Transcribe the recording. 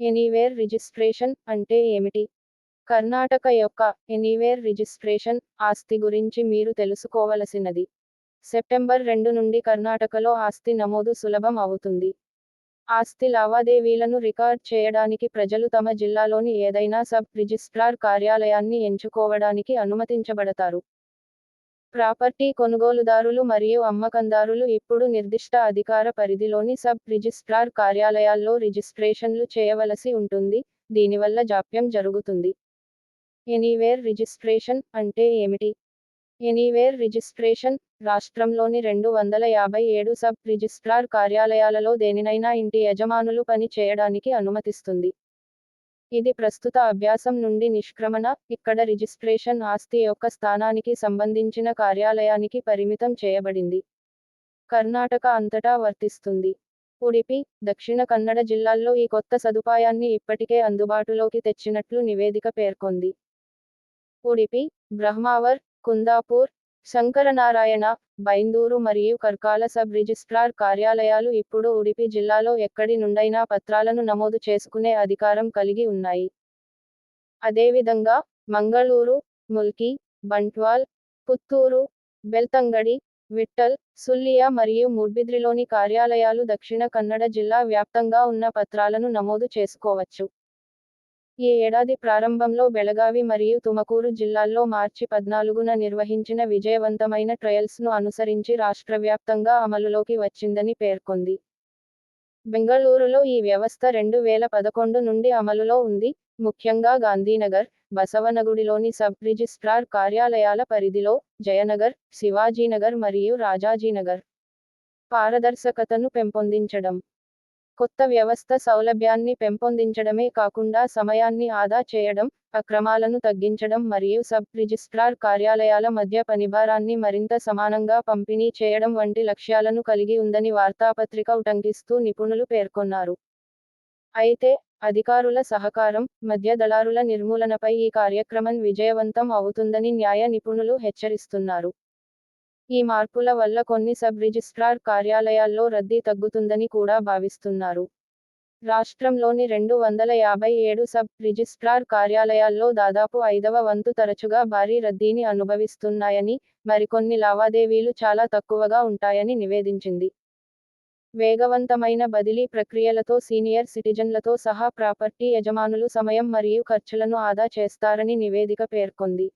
Anywhere registration అంటే ఏమిటి? కర్ణాటక యొక్క ఎనీవేర్ రిజిస్ట్రేషన్ ఆస్తి గురించి మీరు తెలుసుకోవలసినది. సెప్టెంబర్ 2 నుండి కర్ణాటకలో ఆస్తి నమోదు సులభం అవుతుంది. ఆస్తి లావాదేవీలను రికార్డ్ చేయడానికి ప్రజలు తమ జిల్లాలోని ఏదైనా సబ్ రిజిస్ట్రార్ కార్యాలయాన్ని ఎంచుకోవడానికి అనుమతించబడతారు. ప్రాపర్టీ కొనుగోలుదారులు మరియు అమ్మకందారులు ఇప్పుడు నిర్దిష్ట అధికార పరిధిలోని సబ్ రిజిస్ట్రార్ కార్యాలయాల్లో రిజిస్ట్రేషన్లు చేయవలసి ఉంటుంది, దీనివల్ల జాప్యం జరుగుతుంది. ఎనీవేర్ రిజిస్ట్రేషన్ అంటే ఏమిటి? ఎనీవేర్ రిజిస్ట్రేషన్ రాష్ట్రంలోని 257 సబ్ రిజిస్ట్రార్ కార్యాలయాలలో దేనినైనా ఇంటి యజమానులు పని చేయడానికి అనుమతిస్తుంది. ఇది ప్రస్తుత అభ్యాసం నుండి నిష్క్రమణ, ఇక్కడ రిజిస్ట్రేషన్ ఆస్తి యొక్క స్థానానికి సంబంధించిన కార్యాలయానికి పరిమితం చేయబడింది. కర్ణాటక అంతటా వర్తిస్తుంది. ఉడిపి, దక్షిణ కన్నడ జిల్లాల్లో ఈ కొత్త సదుపాయాన్ని ఇప్పటికే అందుబాటులోకి తెచ్చినట్లు నివేదిక పేర్కొంది. ఉడిపి, బ్రహ్మావర్, కుందాపూర్, శంకరనారాయణ, బైందూరు మరియు కర్కాల సబ్ రిజిస్ట్రార్ కార్యాలయాలు ఇప్పుడు ఉడిపి జిల్లాలో ఎక్కడి నుండైనా పత్రాలను నమోదు చేసుకునే అధికారం కలిగి ఉన్నాయి. అదేవిధంగా, మంగళూరు, ముల్కి, బంట్వాల్, పుత్తూరు, బెల్తంగడి, విట్టల్, సుల్లియా మరియు మూడ్బిద్రిలోని కార్యాలయాలు దక్షిణ కన్నడ జిల్లా వ్యాప్తంగా ఉన్న పత్రాలను నమోదు చేసుకోవచ్చు. ఈ ఏడాది ప్రారంభంలో బెళగావి మరియు తుమకూరు జిల్లాల్లో మార్చి 14న నిర్వహించిన విజయవంతమైన ట్రయల్స్ను అనుసరించి రాష్ట్రవ్యాప్తంగా అమలులోకి వచ్చిందని పేర్కొంది. బెంగళూరులో ఈ వ్యవస్థ 2011 నుండి అమలులో ఉంది, ముఖ్యంగా గాంధీనగర్, బసవనగుడిలోని సబ్ రిజిస్ట్రార్ కార్యాలయాల పరిధిలో, జయనగర్, శివాజీనగర్ మరియు రాజాజీనగర్. పారదర్శకతను పెంపొందించడం. కొత్త వ్యవస్థ సౌలభ్యాన్ని పెంపొందించడమే కాకుండా సమయాన్ని ఆదా చేయడం, అక్రమాలను తగ్గించడం మరియు సబ్ రిజిస్ట్రార్ కార్యాలయాల మధ్య పనిభారాన్ని మరింత సమానంగా పంపిణీ చేయడం వంటి లక్ష్యాలను కలిగి ఉందని వార్తాపత్రిక ఉటంకిస్తూ నిపుణులు పేర్కొన్నారు. అయితే, అధికారుల సహకారం, మధ్య దళారుల నిర్మూలనపై ఈ కార్యక్రమం విజయవంతం అవుతుందని న్యాయ నిపుణులు హెచ్చరిస్తున్నారు. ఈ మార్పుల వల్ల కొన్ని సబ్ రిజిస్ట్రార్ కార్యాలయాల్లో రద్దీ తగ్గుతుందని కూడా భావిస్తున్నారు. రాష్ట్రంలోని 257 సబ్ రిజిస్ట్రార్ కార్యాలయాల్లో దాదాపు 5వ వంతు తరచుగా భారీ రద్దీని అనుభవిస్తున్నాయని, మరికొన్ని లావాదేవీలు చాలా తక్కువగా ఉంటాయని నివేదించింది. వేగవంతమైన బదిలీ ప్రక్రియలతో సీనియర్ సిటిజన్లతో సహా ప్రాపర్టీ యజమానులు సమయం మరియు ఖర్చులను ఆదా చేస్తారని నివేదిక పేర్కొంది.